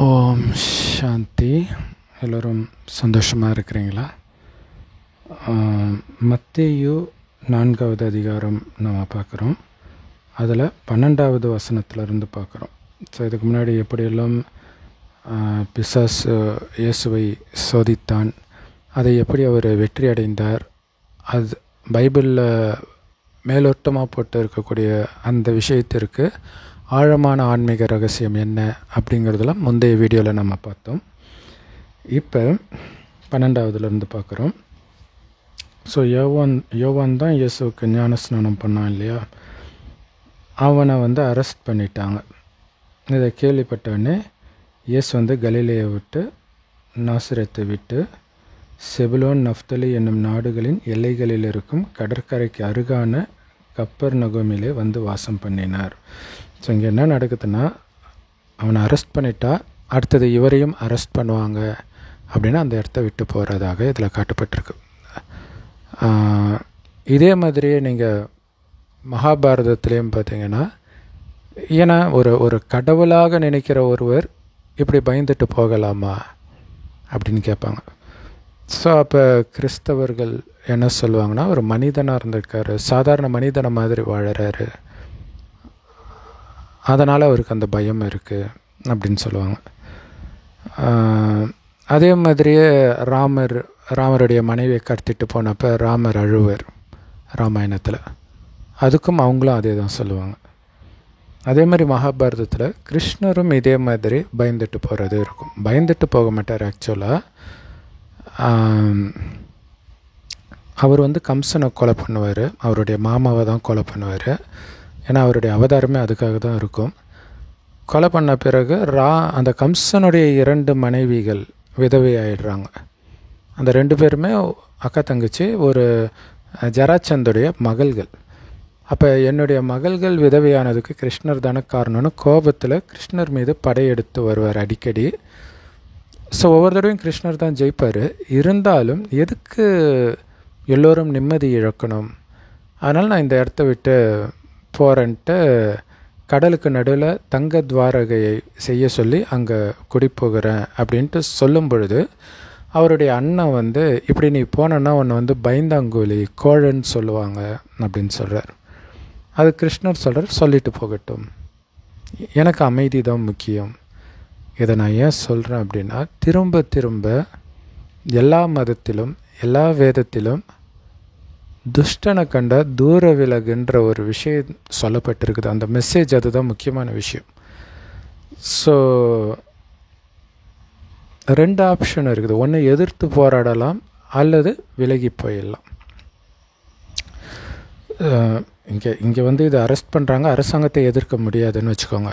ஓம் சாந்தி. எல்லோரும் சந்தோஷமாக இருக்கிறீங்களா? மத்தேயு 4வது அதிகாரம் நம்ம பார்க்குறோம். அதில் 12வது வசனத்திலிருந்து பார்க்குறோம். ஸோ இதுக்கு முன்னாடி எப்படியெல்லாம் பிசாசு இயேசுவை சோதித்தான், அதை எப்படி அவர் வெற்றி அடைந்தார், அது பைபிளில் மேலோட்டமாக போட்டு இருக்கக்கூடிய அந்த விஷயத்திற்கு ஆழமான ஆன்மீக ரகசியம் என்ன அப்படிங்கிறதெல்லாம் முந்தைய வீடியோவில் நம்ம பார்த்தோம். இப்போ 12வதுலேருந்து பார்க்குறோம். ஸோ யோவான் தான் இயேசுவுக்கு ஞானஸ்நானம் பண்ணான் இல்லையா? அவனை அரெஸ்ட் பண்ணிட்டாங்க. இதை கேள்விப்பட்டவொடனே இயேசு கலிலேயை விட்டு நாசரேத்தை விட்டு செபுலோன் நப்தலி என்னும் நாடுகளின் எல்லைகளில் இருக்கும் கடற்கரைக்கு அருகான கப்பர்நகூமிலே வாசம் பண்ணினார். ஸோ இங்கே என்ன நடக்குதுன்னா, அவனை அரெஸ்ட் பண்ணிட்டா அடுத்தது இவரையும் அரெஸ்ட் பண்ணுவாங்க அப்படின்னா அந்த இடத்த விட்டு போகிறதாக இதில் காட்டப்பட்டிருக்கு. இதே மாதிரியே நீங்கள் மகாபாரதத்துலேயும் பார்த்தீங்கன்னா, ஏன்னா ஒரு கடவுளாக நினைக்கிற ஒருவர் இப்படி பயந்துட்டு போகலாமா அப்படின்னு கேட்பாங்க. ஸோ அப்போ கிறிஸ்தவர்கள் என்ன சொல்லுவாங்கன்னா, ஒரு மனிதனாக இருந்திருக்காரு, சாதாரண மனிதனை மாதிரி வாழறாரு, அதனால் அவருக்கு அந்த பயம் இருக்குது அப்படின்னு சொல்லுவாங்க. அதே மாதிரியே ராமருடைய மனைவியை கடத்திட்டு போனப்போ ராமர் அழுவர் ராமாயணத்தில், அதுக்கும் அவங்களும் அதே தான் சொல்லுவாங்க. அதே மாதிரி மகாபாரதத்தில் கிருஷ்ணரும் இதே மாதிரி பயந்துட்டு போகிறது இருக்கும். பயந்துட்டு போக மாட்டார். ஆக்சுவலாக அவர் கம்சனை கொலை பண்ணுவார், அவருடைய மாமாவை தான் கொலை பண்ணுவார். ஏன்னா அவருடைய அவதாரமே அதுக்காக தான் இருக்கும். கொலை பண்ண பிறகு அந்த கம்சனுடைய 2 மனைவிகள் விதவை ஆயிடுறாங்க. அந்த 2 பேருமே அக்கா தங்கச்சி, ஒரு ஜராச்சந்துடைய மகள்கள். அப்போ என்னுடைய மகள்கள் விதவையானதுக்கு கிருஷ்ணர் தானே காரணம்னு கோபத்தில் கிருஷ்ணர் மீது படையெடுத்து வருவார் அடிக்கடி. ஸோ ஒவ்வொரு தடவையும் கிருஷ்ணர் தான் ஜெயிப்பார். இருந்தாலும் எதுக்கு எல்லோரும் நிம்மதி இழக்கணும், அதனால் நான் இந்த இடத்த விட்டு போகிறேன்ட்டு கடலுக்கு நடுவில் தங்க துவாரகையை செய்ய சொல்லி அங்கே குடிப்போகிறேன் அப்படின்ட்டு சொல்லும் பொழுது அவருடைய அண்ணன் இப்படி நீ போனன்னா உன்னை பயந்தாங்கோலி கோழன்னு சொல்லுவாங்க அப்படின்னு சொல்கிறார். அது கிருஷ்ணர் சொல்கிறார், சொல்லிட்டு போகட்டும், எனக்கு அமைதி தான் முக்கியம். இதை நான் ஏன் சொல்கிறேன் அப்படின்னா, திரும்ப திரும்ப எல்லா மதத்திலும் எல்லா வேதத்திலும் துஷ்டனை கண்ட தூர விலகுன்ற ஒரு விஷயம் சொல்லப்பட்டிருக்குது. அந்த மெசேஜ் அதுதான் முக்கியமான விஷயம். ஸோ 2 ஆப்ஷன் இருக்குது. ஒன்று எதிர்த்து போராடலாம், அல்லது விலகி போயிடலாம். இங்கே இதை அரெஸ்ட் பண்ணுறாங்க, அரசாங்கத்தை எதிர்க்க முடியாதுன்னு வச்சுக்கோங்க.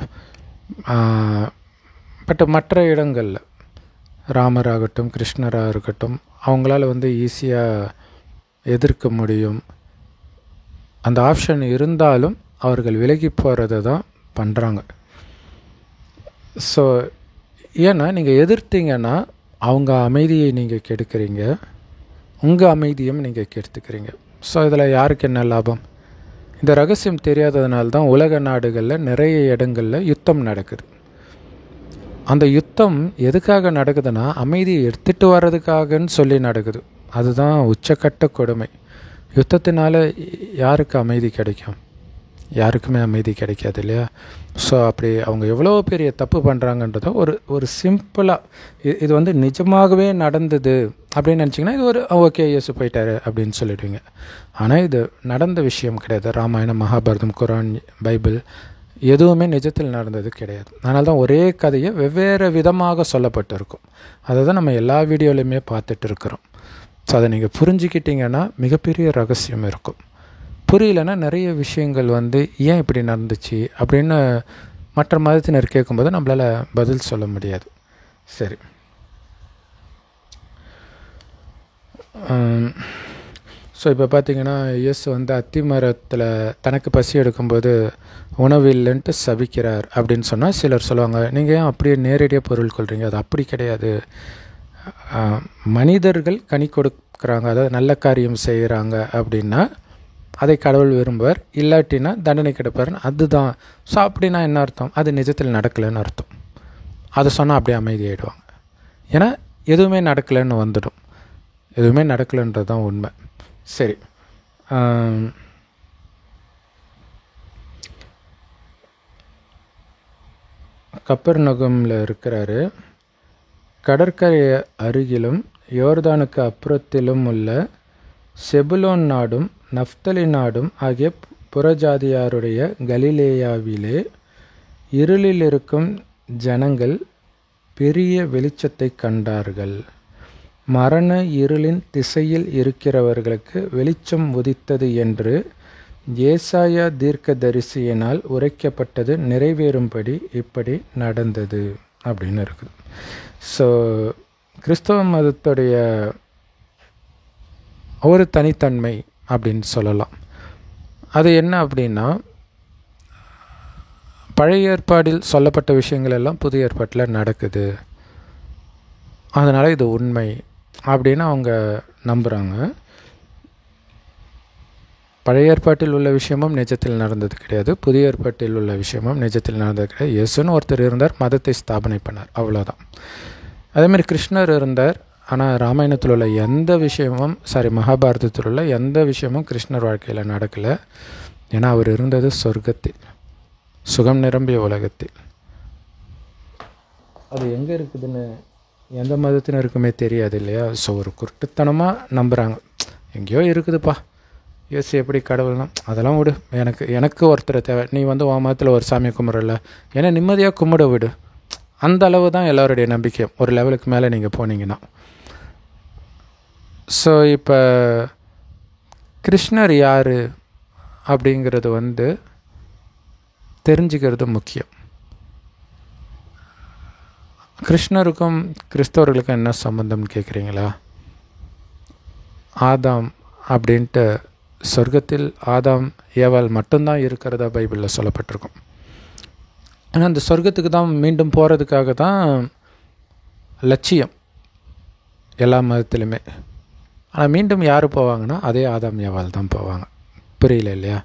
பட் மற்ற இடங்களில் ராமராகட்டும் கிருஷ்ணராக இருக்கட்டும் அவங்களால ஈஸியாக எதிர்க்க முடியும். அந்த ஆப்ஷன் இருந்தாலும் அவர்கள் விலகி போகிறத தான் பண்ணுறாங்க. ஸோ ஏன்னா நீங்கள் எதிர்த்தீங்கன்னா அவங்க அமைதியை நீங்கள் கெடுக்கிறீங்க, உங்கள் அமைதியும் நீங்கள் கெடுத்துக்கிறீங்க. ஸோ இதில் யாருக்கு என்ன லாபம்? இந்த ரகசியம் தெரியாததுனால தான் உலக நாடுகளில் நிறைய இடங்களில் யுத்தம் நடக்குது. அந்த யுத்தம் எதுக்காக நடக்குதுன்னா, அமைதியை எடுத்துகிட்டு வர்றதுக்காகன்னு சொல்லி நடக்குது. அதுதான் உச்சக்கட்ட கொடுமை. யுத்தத்தினால யாருக்கு அமைதி கிடைக்கும்? யாருக்குமே அமைதி கிடைக்காது இல்லையா? ஸோ அப்படி அவங்க எவ்வளோ பெரிய தப்பு பண்ணுறாங்கன்றத ஒரு சிம்பிளாக இது நிஜமாகவே நடந்தது அப்படின்னு நினச்சிங்கன்னா இது ஓகே இயேசு போயிட்டாரு அப்படின்னு சொல்லிடுவீங்க. ஆனால் இது நடந்த விஷயம் கிடையாது. ராமாயணம், மகாபாரதம், குரான், பைபிள் எதுவுமே நிஜத்தில் நடந்தது கிடையாது. அதனால தான் ஒரே கதையை வெவ்வேறு விதமாக சொல்லப்பட்டிருக்கும். அதை தான் நம்ம எல்லா வீடியோலையுமே பார்த்துட்டு இருக்கிறோம். ஸோ அதை நீங்கள் புரிஞ்சுக்கிட்டிங்கன்னா மிகப்பெரிய ரகசியம் இருக்கும். புரியலைன்னா நிறைய விஷயங்கள் ஏன் இப்படி நடந்துச்சு அப்படின்னு மற்ற மதத்தினர் கேட்கும்போது நம்மளால் பதில் சொல்ல முடியாது. சரி, ஸோ இப்போ பார்த்திங்கன்னா இயேசு அத்தி மரத்தில் தனக்கு பசி எடுக்கும்போது உணவு இல்லைன்ட்டு சபிக்கிறார் அப்படின்னு சொன்னால் சிலர் சொல்லுவாங்க, நீங்கள் ஏன் அப்படியே நேரடியாக பொருள் கொள்கிறீங்க? அது அப்படி கிடையாது. மனிதர்கள் கனி கொடுக்குறாங்க, அதாவது நல்ல காரியம் செய்கிறாங்க அப்படின்னா அதை கடவுள் விரும்புவார், இல்லாட்டினா தண்டனை கிடைப்பார். அதுதான். ஸோ அப்படின்னா என்ன அர்த்தம்? அது நிஜத்தில் நடக்கலைன்னு அர்த்தம். அதை சொன்னால் அப்படியே அமைதியாகிடுவாங்க. ஏன்னா எதுவுமே நடக்கலைன்னு வந்துடும். எதுவுமே நடக்கலைன்றது தான் உண்மை. சரி, கப்பர்நகூமில் இருக்கிறாரு. கடற்கரை அருகிலும் யோர்தானுக்கு அப்புறத்திலும் உள்ள செபுலோன் நாடும் நப்தலி நாடும் ஆகிய புறஜாதியாருடைய கலிலேயாவிலே இருளில் இருக்கும் ஜனங்கள் பெரிய வெளிச்சத்தை கண்டார்கள். மரண இருளின் திசையில் இருக்கிறவர்களுக்கு வெளிச்சம் உதித்தது என்று ஏசாயா தீர்க்கதரிசியினால் உரைக்கப்பட்டது நிறைவேறும்படி இப்படி நடந்தது அப்படின்னு இருக்குது. ஸோ கிறிஸ்தவ மதத்துடைய ஒரு தனித்தன்மை அப்படின்னு சொல்லலாம். அது என்ன அப்படின்னா, பழைய ஏற்பாடில் சொல்லப்பட்ட விஷயங்கள் எல்லாம் புதிய ஏற்பாட்டில் நடக்குது, அதனால் இது உண்மை அப்படின்னு அவங்க நம்புகிறாங்க. பழைய ஏற்பாட்டில் உள்ள விஷயமும் நிஜத்தில் நடந்தது கிடையாது, புதிய ஏற்பாட்டில் உள்ள விஷயமும் நிஜத்தில் நடந்தது கிடையாது. இயேசுன்னு ஒருத்தர் இருந்தார், மதத்தை ஸ்தாபனை பண்ணார், அவ்வளோதான். அதேமாதிரி கிருஷ்ணர் இருந்தார், ஆனால் ராமாயணத்தில் உள்ள எந்த விஷயமும் மகாபாரதத்தில் உள்ள எந்த விஷயமும் கிருஷ்ணர் வாழ்க்கையில் நடக்கலை. ஏன்னா அவர் இருந்தது சொர்க்கத்தில், சுகம் நிரம்பிய உலகத்தில். அது எங்கே இருக்குதுன்னு எந்த மதத்தினருக்குமே தெரியாது இல்லையா? ஸோ ஒரு குருட்டுத்தனமாக நம்புகிறாங்க, எங்கேயோ இருக்குதுப்பா, இயேசு எப்படி கடவுள்னா அதெல்லாம் விடு, எனக்கு ஒருத்தரை தேவை, நீ வந்து உன் மதத்தில் ஒரு சாமி கும்பிடல, ஏன்னா நிம்மதியாக கும்பிட விடு. அந்த அளவு தான் எல்லோருடைய நம்பிக்கை. ஒரு லெவலுக்கு மேலே நீங்கள் போனீங்கன்னா. ஸோ இப்போ கிருஷ்ணர் யார் அப்படிங்கிறது வந்து தெரிஞ்சுக்கிறது முக்கியம். கிருஷ்ணருக்கும் கிறிஸ்தவர்களுக்கும் என்ன சம்பந்தம்னு கேட்குறீங்களா? ஆதாம் அப்படின்ட்டு சொர்க்கத்தில் ஆதாம் ஏவாள் மட்டும்தான் இருக்கிறதா பைபிளில் சொல்லப்பட்டிருக்கும். ஆனால் அந்த சொர்க்கத்துக்கு தான் மீண்டும் போகிறதுக்காக தான் லட்சியம் எல்லா மதத்துலையுமே. ஆனால் மீண்டும் யார் போவாங்கன்னா அதே ஆதாம் ஏவாள் தான் போவாங்க. புரியல இல்லையா?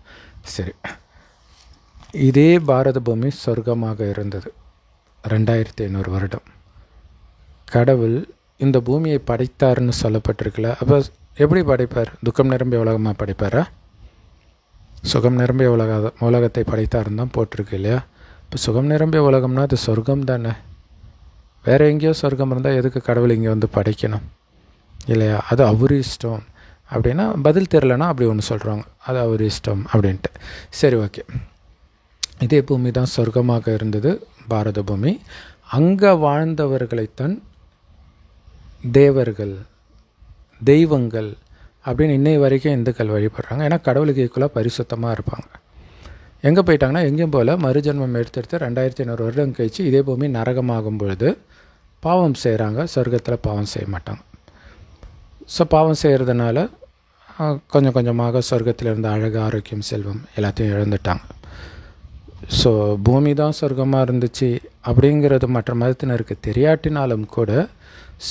சரி, இதே பாரத பூமி சொர்க்கமாக இருந்தது 2500 வருடம். கடவுள் இந்த பூமியை படைத்தார்னு சொல்லப்பட்டிருக்குல்ல, அப்போ எப்படி படைப்பார்? துக்கம் நிரம்பிய உலகமாக படைப்பாரா? சுகம் நிரம்பிய உலகத்தை படைத்தாருன்னு தான் போட்டிருக்கு இல்லையா? இப்போ சுகம் நிரம்பிய உலகம்னா அது சொர்க்கம் தானே. வேறு எங்கேயோ சொர்க்கம் இருந்தால் எதுக்கு கடவுள் இங்கே வந்து படைக்கணும் இல்லையா? அது அவர் இஷ்டம் அப்படின்னா, பதில் தெரிலனா அப்படி ஒன்று சொல்கிறாங்க, அது அவர் இஷ்டம் அப்படின்ட்டு. சரி, ஓகே. இதே பூமி தான் சொர்க்கமாக இருந்தது, பாரத பூமி. அங்கே வாழ்ந்தவர்களைத்தான் தேவர்கள், தெய்வங்கள் அப்படின்னு இன்னை வரைக்கும் இந்துக்கள் வழிபடுறாங்க. ஏன்னா கடவுளுக்கு ஈக்குவலாக பரிசுத்தமாக இருப்பாங்க. எங்கே போயிட்டாங்கன்னா எங்கேயும் போல் மறுஜன்மம் எடுத்து 2500 வருடம் கழிச்சு இதே பூமி நரகமாகும் பொழுது பாவம் செய்கிறாங்க, சொர்க்கத்தில் பாவம் செய்ய மாட்டாங்க. ஸோ பாவம் செய்கிறதுனால கொஞ்சம் கொஞ்சமாக சொர்க்கத்தில் இருந்த அழகு, ஆரோக்கியம், செல்வம் எல்லாத்தையும் இழந்துட்டாங்க. ஸோ பூமி தான் சொர்க்கமாக இருந்துச்சு அப்படிங்கிறது மற்ற மதத்தினருக்கு தெரியாட்டினாலும் கூட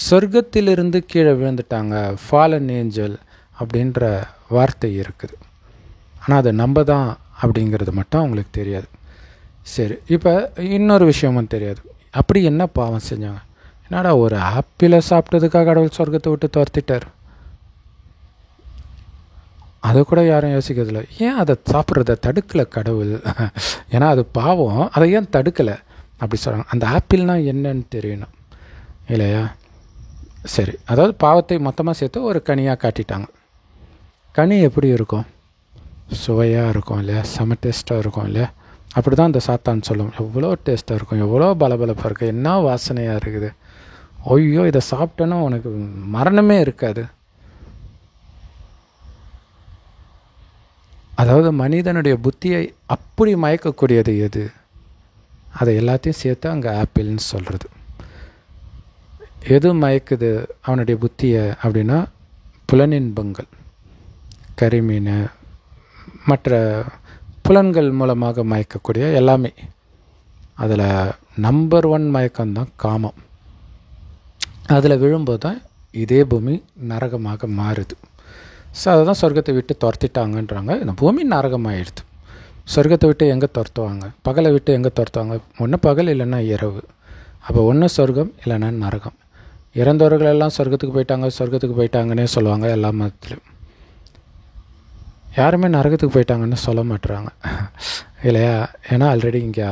சொர்க்கத்திலிருந்து கீழே விழுந்துட்டாங்க, ஃபாலன் ஏஞ்சல் அப்படின்ற வார்த்தை இருக்குது. ஆனால் அது நம்ம தான் அப்படிங்கிறது மட்டும் அவங்களுக்கு தெரியாது. சரி, இப்போ இன்னொரு விஷயமும் தெரியாது. அப்படி என்ன பாவம் செஞ்சாங்க? என்னடா ஒரு ஆப்பிளை சாப்பிட்டதுக்காக கடவுள் சொர்க்கத்தை விட்டு துரத்திட்டார், அதை கூட யாரும் யோசிக்கிறதில்ல. ஏன் அதை சாப்பிட்றத தடுக்கலை கடவுள்? ஏன்னா அது பாவம், அதை ஏன் தடுக்கலை அப்படி சொல்கிறாங்க. அந்த ஆப்பிள்னால் என்னன்னு தெரியணும் இல்லையா? சரி, அதாவது பாவத்தை மொத்தமாக சேர்த்து ஒரு கனியாக காட்டிட்டாங்க. கனி எப்படி இருக்கும்? சுவையாக இருக்கும் இல்லையா? செம டேஸ்ட்டாக இருக்கும் இல்லையா? அப்படி தான் அந்த சாத்தான் சொல்லும், எவ்வளோ டேஸ்ட்டாக இருக்கும், எவ்வளோ பலபலப்பாக இருக்குது, என்ன வாசனையாக இருக்குது, ஐயோ இதை சாப்பிட்டேன்னா உனக்கு மரணமே இருக்காது. அதாவது மனிதனுடைய புத்தியை அப்படி மயக்கக்கூடியது எது? அதை எல்லாத்தையும் சேர்த்து அங்கே ஆப்பிள்னு சொல்கிறது. எது மயக்குது அவனுடைய புத்தியை அப்படின்னா புலனின்பங்கள், கரிமீன், மற்ற புலன்கள் மூலமாக மயக்கக்கூடிய எல்லாமே. அதில் நம்பர் 1 மயக்கம்தான் காமம். அதில் விழும்போது தான் இதே பூமி நரகமாக மாறுது. ஸோ அதை தான் சொர்க்கத்தை விட்டு துரத்திட்டாங்கன்றாங்க. இந்த பூமி நரகமாகிடுது. சொர்க்கத்தை விட்டு எங்கே துரத்துவாங்க? பகலை விட்டு எங்கே துரத்துவாங்க? ஒன்று பகல் இல்லைன்னா இரவு. அப்போ ஒன்று சொர்க்கம் இல்லைன்னா நரகம். இறந்தவர்கள் எல்லாம் சொர்க்கத்துக்கு போயிட்டாங்கன்னே சொல்லுவாங்க எல்லா மதத்துலையும். யாருமே நரகத்துக்கு போயிட்டாங்கன்னு சொல்ல மாட்டுறாங்க இல்லையா? ஏன்னா ஆல்ரெடி இங்கே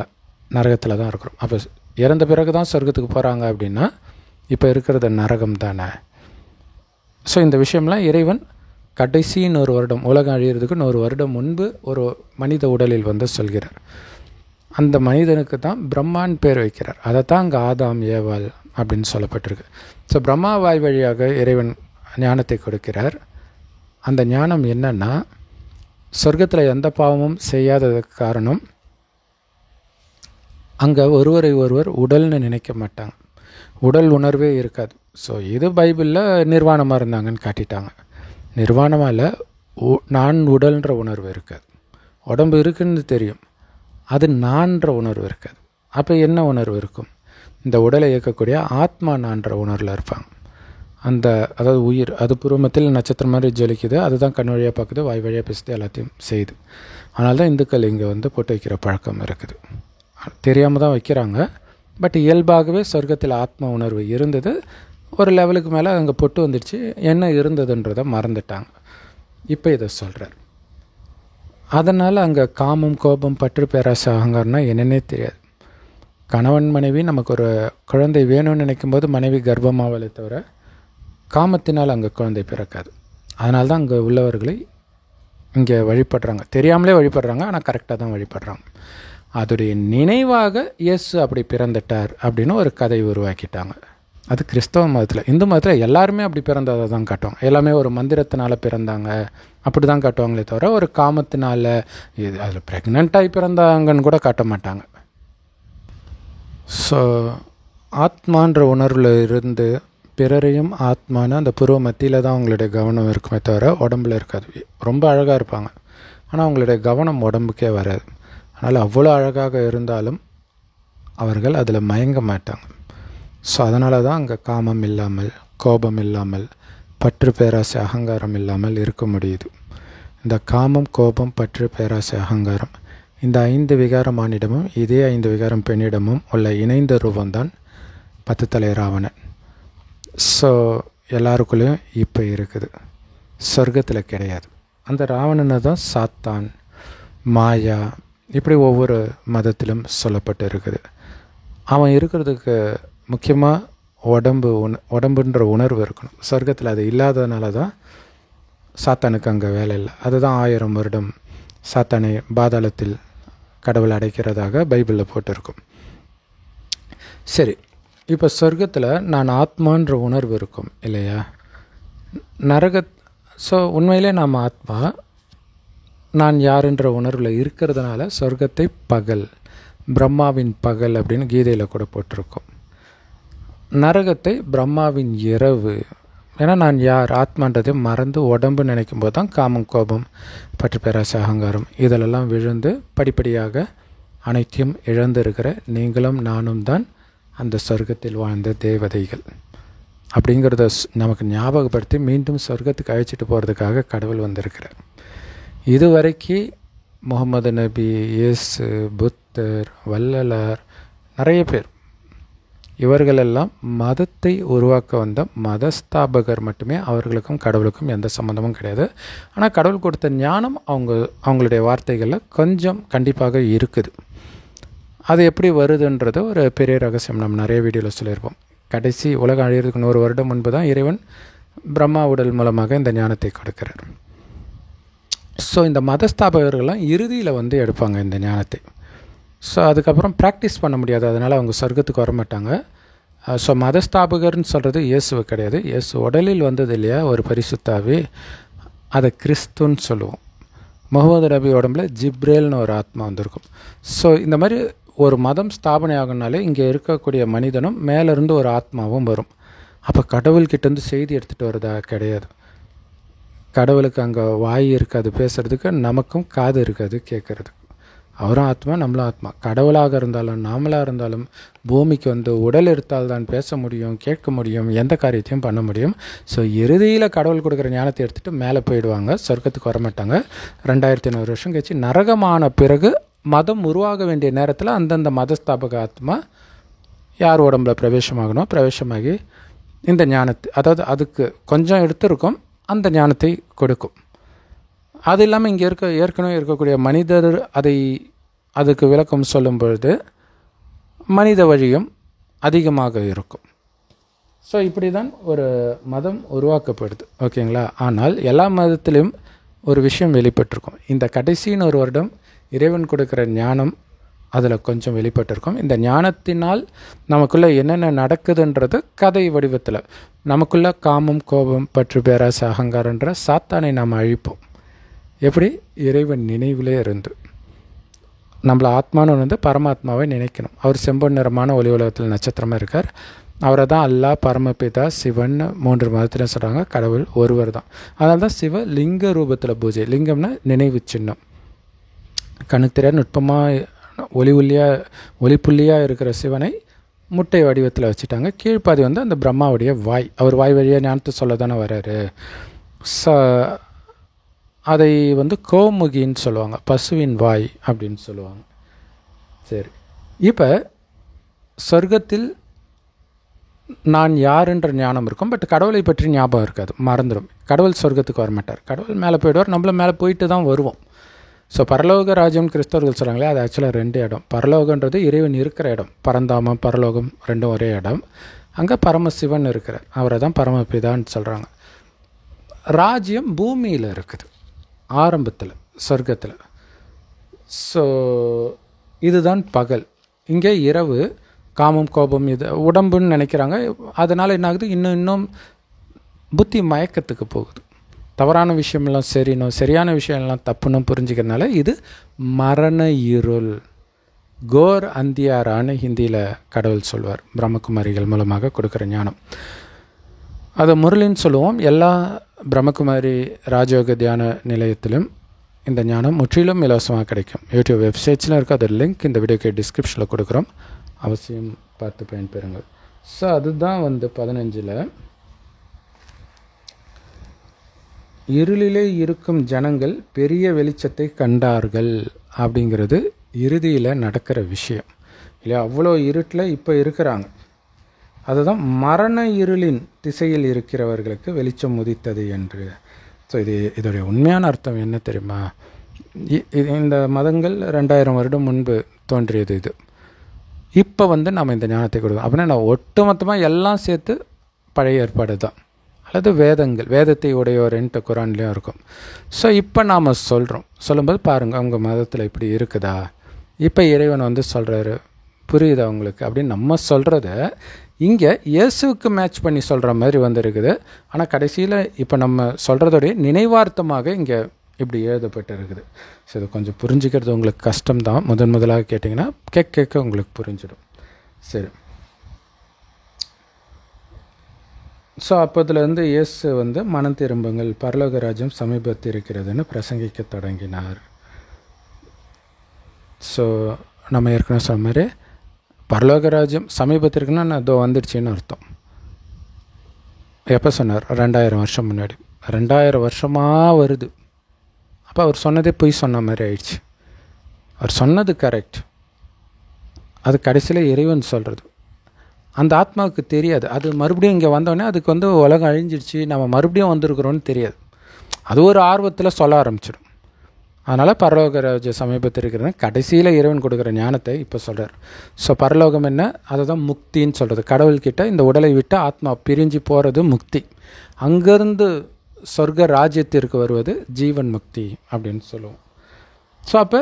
நரகத்தில் தான் இருக்கிறோம். அப்போ இறந்த பிறகு தான் சொர்க்கத்துக்கு போகிறாங்க அப்படின்னா இப்போ இருக்கிறது நரகம் தானே. ஸோ இந்த விஷயம்லாம் இறைவன் கடைசி 100 வருடம், உலகம் அழியிறதுக்கு 100 வருடம் முன்பு ஒரு மனித உடலில் வந்து சொல்கிறார். அந்த மனிதனுக்கு தான் பிரம்மான்னு பேர் வைக்கிறார். அதை தான் அங்கே ஆதாம் ஏவாள் அப்படின்னு சொல்லப்பட்டிருக்கு. ஸோ பிரம்மா வாய் வழியாக இறைவன் ஞானத்தை கொடுக்கிறார். அந்த ஞானம் என்னன்னா, சொர்க்கத்தில் எந்த பாவமும் செய்யாததுக்கு காரணம், அங்கே ஒருவரை ஒருவர் உடல்னு நினைக்க மாட்டாங்க, உடல் உணர்வே இருக்காது. ஸோ இது பைபிளில் நிர்வாணமாக இருந்தாங்கன்னு காட்டிட்டாங்க. நிர்வாணமாக இல்லை, நான் உடல்ன்ற உணர்வு இருக்காது. உடம்பு இருக்குன்னு தெரியும், அது நான்ற உணர்வு இருக்காது. அப்போ என்ன உணர்வு இருக்கும்? இந்த உடலை இயக்கக்கூடிய ஆத்மா நான்ற உணர்வில் இருப்பாங்க. அதாவது உயிர், அது புருவமத்தில் நட்சத்திரம் மாதிரி ஜொலிக்குது, அதுதான் கண் வழியாக பார்க்குது, வாய் வழியாக பேசுது, எல்லாத்தையும் செய்யுது. அதனால தான் இந்துக்கள் இங்கே வந்து பொட்டு வைக்கிற பழக்கம் இருக்குது. தெரியாமல் தான் வைக்கிறாங்க. பட் இயல்பாகவே சொர்க்கத்தில் ஆத்ம உணர்வு இருந்தது. ஒரு லெவலுக்கு மேலே அங்கே பொட்டு வந்துடுச்சு, என்ன இருந்ததுன்றதை மறந்துட்டாங்க. இப்போ இதை சொல்கிறார். அதனால் அங்கே காமம், கோபம், பற்று, பேராசை, அகங்காரம்னா என்னன்னே தெரியாது. கணவன் மனைவி நமக்கு ஒரு குழந்தை வேணும்னு நினைக்கும்போது மனைவி கர்ப்பமாவலை தவிர காமத்தினால் அங்கே குழந்தை பிறக்காது. அதனால தான் அங்கே உள்ளவர்களை இங்கே வழிபடுறாங்க. தெரியாமலே வழிபடுறாங்க, ஆனால் கரெக்டாக தான் வழிபடுறாங்க. அதோடைய நினைவாக இயேசு அப்படி பிறந்துட்டார் அப்படின்னு ஒரு கதை உருவாக்கிட்டாங்க. அது கிறிஸ்தவ மதத்தில். இந்து மதத்தில் எல்லாருமே அப்படி பிறந்ததை தான் காட்டுவாங்க. எல்லாமே ஒரு மந்திரத்தினால பிறந்தாங்க அப்படி தான் காட்டுவாங்களே தவிர ஒரு காமத்தினால இது அதில் ப்ரெக்னென்ட்டாகி பிறந்தாங்கன்னு கூட காட்ட மாட்டாங்க. ஸோ ஆத்மான்ற உணர்வில் இருந்து பிறரையும் ஆத்மான அந்த புருவ மத்தியில் தான் அவங்களுடைய கவனம் இருக்குமே தவிர உடம்புல இருக்காது. ரொம்ப அழகாக இருப்பாங்க, ஆனால் அவங்களுடைய கவனம் உடம்புக்கே வராது. அதனால் அவ்வளோ அழகாக இருந்தாலும் அவர்கள் அதில் மயங்க மாட்டாங்க. ஸோ அதனால தான் அங்கே காமம் இல்லாமல், கோபம் இல்லாமல், பற்று, பேராசை, அகங்காரம் இல்லாமல் இருக்க முடியுது. இந்த காமம், கோபம், பற்று, பேராசை, அகங்காரம், இந்த 5 விகாரம் ஆணிடமும் இதே 5 விகாரம் பெண்ணிடமும் உள்ள இணைந்த ரூபந்தான் 10 தலை ராவணன். ஸோ எல்லாருக்குள்ளேயும் இப்போ இருக்குது, சொர்க்கத்தில் கிடையாது. அந்த ராவணனை தான் சாத்தான், மாயா, இப்படி ஒவ்வொரு மதத்திலும் சொல்லப்பட்டு இருக்குது. அவன் இருக்கிறதுக்கு முக்கியமாக உடம்புன்ற உணர்வு இருக்கணும். சொர்க்கத்தில் அது இல்லாததுனால தான் சாத்தானுக்கு அங்கே வேலை இல்லை. அதுதான் 1000 வருடம் சாத்தானை பாதாளத்தில் கடவுள் அடைக்கிறதாக பைபிளில் போட்டிருக்கும். சரி, இப்போ சொர்க்கத்தில் நான் ஆத்மான்ற உணர்வு இருக்கும் இல்லையா? ஸோ உண்மையிலே நாம் ஆத்மா, நான் யாருன்ற உணர்வில் இருக்கிறதுனால சொர்க்கத்தை பகல், பிரம்மாவின் பகல் அப்படின்னு கீதையில் கூட போட்டிருக்கோம். நரகத்தை பிரம்மாவின் இரவு. ஏன்னா நான் யார், ஆத்மான்றதை மறந்து உடம்பு நினைக்கும் போது தான் காமம், கோபம், பற்று, பேராசை, அகங்காரம் இதிலெல்லாம் விழுந்து படிப்படியாக அனைத்தையும் இழந்திருக்கிற நீங்களும் நானும் தான் அந்த சொர்க்கத்தில் வாழ்ந்த தேவதைகள் அப்படிங்கிறத நமக்கு ஞாபகப்படுத்தி மீண்டும் சொர்க்கத்துக்கு அழைச்சிட்டு போகிறதுக்காக கடவுள் வந்திருக்கிறார். இதுவரைக்கும் முகமது நபி, இயேசு, புத்தர், வள்ளலார், நிறைய பேர், இவர்களெல்லாம் மதத்தை உருவாக்க வந்த மதஸ்தாபகர் மட்டுமே. அவர்களுக்கும் கடவுளுக்கும் எந்த சம்மந்தமும் கிடையாது. ஆனால் கடவுள் கொடுத்த ஞானம் அவங்களுடைய வார்த்தைகளில் கொஞ்சம் கண்டிப்பாக இருக்குது. அது எப்படி வருதுன்றது ஒரு பெரிய ரகசியம். நம்ம நிறைய வீடியோவில் சொல்லியிருப்போம். கடைசி உலகம் அழியிறதுக்கு 100 வருடம் முன்பு தான் இறைவன் பிரம்மா உடல் மூலமாக இந்த ஞானத்தை கொடுக்கிறார். ஸோ இந்த மதஸ்தாபகர்கள்லாம் இறுதியில் வந்து எடுப்பாங்க இந்த ஞானத்தை. ஸோ அதுக்கப்புறம் ப்ராக்டிஸ் பண்ண முடியாது, அதனால் அவங்க சொர்க்கத்துக்கு வர மாட்டாங்க. ஸோ மதஸ்தாபகர்னு சொல்கிறது இயேசுவை கிடையாது. இயேசு உடலில் வந்தது இல்லையா ஒரு பரிசுத்தாவே, அதை கிறிஸ்துன்னு சொல்லுவோம். முகமது நபி உடம்புல ஜிப்ரேல்னு ஒரு ஆத்மா வந்திருக்கும். ஸோ இந்த மாதிரி ஒரு மதம் ஸ்தாபனை ஆகுனாலே இங்கே இருக்கக்கூடிய மனிதனும் மேலேருந்து ஒரு ஆத்மாவும் வரும். அப்போ கடவுள்கிட்டேருந்து செய்தி எடுத்துகிட்டு வரதா கிடையாது. கடவுளுக்கு அங்கே வாய் இருக்காது பேசுகிறதுக்கு, நமக்கும் காது இருக்காது கேட்குறதுக்கு. அவரும் ஆத்மா, நம்மளும் ஆத்மா. கடவுளாக இருந்தாலும் நாமளாக இருந்தாலும் பூமிக்கு வந்து உடல் எடுத்தால் தான் பேச முடியும், கேட்க முடியும், எந்த காரியத்தையும் பண்ண முடியும். ஸோ இறுதியில் கடவுள் கொடுக்குற ஞானத்தை எடுத்துகிட்டு மேலே போயிடுவாங்க, சொர்க்கத்துக்கு வரமாட்டாங்க. 2500 வருஷம் கழிச்சு நரகமான பிறகு மதம் உருவாக வேண்டிய நேரத்தில் அந்தந்த மதஸ்தாபக ஆத்மா யார் உடம்புல பிரவேசமாகணும், பிரவேசமாகி இந்த ஞானத்தை, அதாவது அதுக்கு கொஞ்சம் எடுத்திருக்கும், அந்த ஞானத்தை கொடுக்கும். அது இல்லாமல் இங்கே ஏற்கனவே இருக்கக்கூடிய மனிதர் அதுக்கு விளக்கம் சொல்லும் பொழுது மனித வழியும் அதிகமாக இருக்கும். ஸோ இப்படி தான் ஒரு மதம் உருவாக்கப்படுது, ஓகேங்களா. ஆனால் எல்லா மதத்திலும் ஒரு விஷயம் வெளிப்பட்டிருக்கும். இந்த கடைசின்னு ஒரு வருடம் இறைவன் கொடுக்குற ஞானம் அதில் கொஞ்சம் வெளிப்பட்டிருக்கும். இந்த ஞானத்தினால் நமக்குள்ளே என்னென்ன நடக்குதுன்றது கதை வடிவத்தில், நமக்குள்ளே காமம், கோபம், பற்று, பேராசை, அகங்காரன்ற சாத்தானை நாம் அழிப்போம். எப்படி? இறைவன் நினைவிலே இருந்து. நம்மளை ஆத்மானு வந்து பரமாத்மாவை நினைக்கணும். அவர் செம்பொன் நிறமான ஒளி உலகத்தில் நட்சத்திரமாக இருக்கார். அவரை தான் அல்லா, பரமபிதா, சிவன் 3 மதத்திலும் சொல்கிறாங்க. கடவுள் ஒருவர் தான். அதனால தான் சிவ லிங்க ரூபத்தில் பூஜை. லிங்கம்னா நினைவு சின்னம். கண்ணுக்கு தெரியாத நுட்பமாக ஒளி புள்ளியாக இருக்கிற சிவனை முட்டை வடிவத்தில் வச்சுட்டாங்க. கீழ்ப்பாதி வந்து அந்த பிரம்மாவுடைய வாய். அவர் வாய் வழியாக ஞானத்தை சொல்ல தானே வர்றாரு. அதை வந்து கோமுகின்னு சொல்லுவாங்க, பசுவின் வாய் அப்படின்னு சொல்லுவாங்க. சரி, இப்போ சொர்க்கத்தில் நான் யாருன்ற ஞானம் இருக்கும், பட் கடவுளை பற்றி ஞாபகம் இருக்காது, மறந்துடும். கடவுள் சொர்க்கத்துக்கு வரமாட்டார், கடவுள் மேலே போயிடுவார், நம்மள மேலே போயிட்டு தான் வருவோம். ஸோ பரலோக ராஜ்யம் கிறிஸ்தவர்கள் சொல்கிறாங்களே, அது ஆக்சுவலாக 2 இடம். பரலோகன்றது இறைவன் இருக்கிற இடம், பரந்தாமம் பரலோகம் ரெண்டும் ஒரே இடம். அங்கே பரமசிவன் இருக்கிறார், அவரை தான் பரமபிதான்னு சொல்கிறாங்க. ராஜ்யம் பூமியில் இருக்குது, ஆரம்பத்தில் சொர்க்கத்தில். ஸோ இதுதான் பகல். இங்கே இரவு. காமம், கோபம், இது உடம்புன்னு நினைக்கிறாங்க. அதனால் என்ன ஆகுது, இன்னும் புத்தி மயக்கத்துக்கு போகுது. தவறான விஷயமெல்லாம் சரினும், சரியான விஷயம்லாம் தப்புன்னு புரிஞ்சுக்கிறதுனால இது மரண இருள், கோர் அந்தியாரான்னு ஹிந்தியில் கடவுள் சொல்வார். பிரம்மகுமாரிகள் மூலமாக கொடுக்குற ஞானம், அதை முரளின்னு சொல்லுவோம். எல்லா பிரம்மகுமாரி ராஜயோக தியான நிலையத்திலும் இந்த ஞானம் முற்றிலும் இலவசமாக கிடைக்கும். யூடியூப் வெப்சைட்ஸில் இருக்குது, அதோட லிங்க் இந்த வீடியோக்கு டிஸ்கிரிப்ஷனில் கொடுக்குறோம், அவசியம் பார்த்து பயன்பெறுங்கள். ஸோ அதுதான் வந்து 15ல் இருளிலே இருக்கும் ஜனங்கள் பெரிய வெளிச்சத்தை கண்டார்கள் அப்படிங்கிறது இறுதியில் நடக்கிற விஷயம் இல்லையா. அவ்வளோ இருட்டில் இப்போ இருக்கிறாங்க. அதுதான் மரண இருளின் திசையில் இருக்கிறவர்களுக்கு வெளிச்சம் உதித்தது என்று. ஸோ இதோடைய உண்மையான அர்த்தம் என்ன தெரியுமா? இந்த மதங்கள் 2000 வருடம் முன்பு தோன்றியது. இது இப்போ வந்து நம்ம இந்த ஞானத்தை கொடுக்கணும் அப்படின்னா, நான் ஒட்டுமொத்தமாக எல்லாம் சேர்த்து பழைய ஏற்பாடு தான், அல்லது வேதத்தை உடையோர்ன்ட்டு குரான்லேயும் இருக்கும். ஸோ இப்போ நாம் சொல்லும்போது பாருங்கள், உங்கள் மதத்தில் இப்படி இருக்குதா, இப்போ இறைவன் வந்து சொல்கிறாரு, புரியுதா உங்களுக்கு அப்படின்னு நம்ம சொல்கிறத இங்கே இயேசுவுக்கு மேட்ச் பண்ணி சொல்கிற மாதிரி வந்துருக்குது. ஆனால் கடைசியில் இப்போ நம்ம சொல்கிறதோடைய நினைவார்த்தமாக இங்கே இப்படி எழுதப்பட்டு இருக்குது. ஸோ இது கொஞ்சம் புரிஞ்சுக்கிறது உங்களுக்கு கஷ்டம்தான். முதலாக கேட்டிங்கன்னா கேட்க உங்களுக்கு புரிஞ்சிடும். சரி, ஸோ அப்போதுலேருந்து இயேசு வந்து மனம் திரும்புங்கள், பரலோக ராஜ்யம் சமீபத்தில் இருக்கிறதுன்னு பிரசங்கிக்க தொடங்கினார். ஸோ நம்ம ஏற்கனவே சொன்ன மாதிரி பரலோக ராஜ்யம் சமீபத்தில் இருக்குன்னா அதோ வந்துடுச்சின்னு அர்த்தம். எப்போ சொன்னார்? 2000 வருஷம் முன்னாடி. 2000 வருஷமாக வருது. அப்போ அவர் சொன்னதே பொய் சொன்ன மாதிரி ஆயிடுச்சு. அவர் சொன்னது கரெக்ட், அது கடைசியில் இறைவன் சொல்கிறது. அந்த ஆத்மாவுக்கு தெரியாது. அது மறுபடியும் இங்கே வந்தோடனே அதுக்கு வந்து உலகம் அழிஞ்சிடுச்சு, நம்ம மறுபடியும் வந்திருக்கிறோன்னு தெரியாது. அது ஒரு ஆர்வத்தில் சொல்ல ஆரம்பிச்சிடும். அதனால் பரலோக ராஜ்ய சமீபத்தில் இருக்கிறது கடைசியில் இறைவன் கொடுக்குற ஞானத்தை இப்போ சொல்கிறார். ஸோ பரலோகம் என்ன? அதை தான் முக்தின்னு சொல்கிறது. கடவுள்கிட்ட இந்த உடலை விட்டு ஆத்மா பிரிஞ்சு போகிறது முக்தி. அங்கேருந்து சொர்க்க ராஜ்யத்திற்கு வருவது ஜீவன் முக்தி அப்படின்னு சொல்லுவோம். ஸோ அப்போ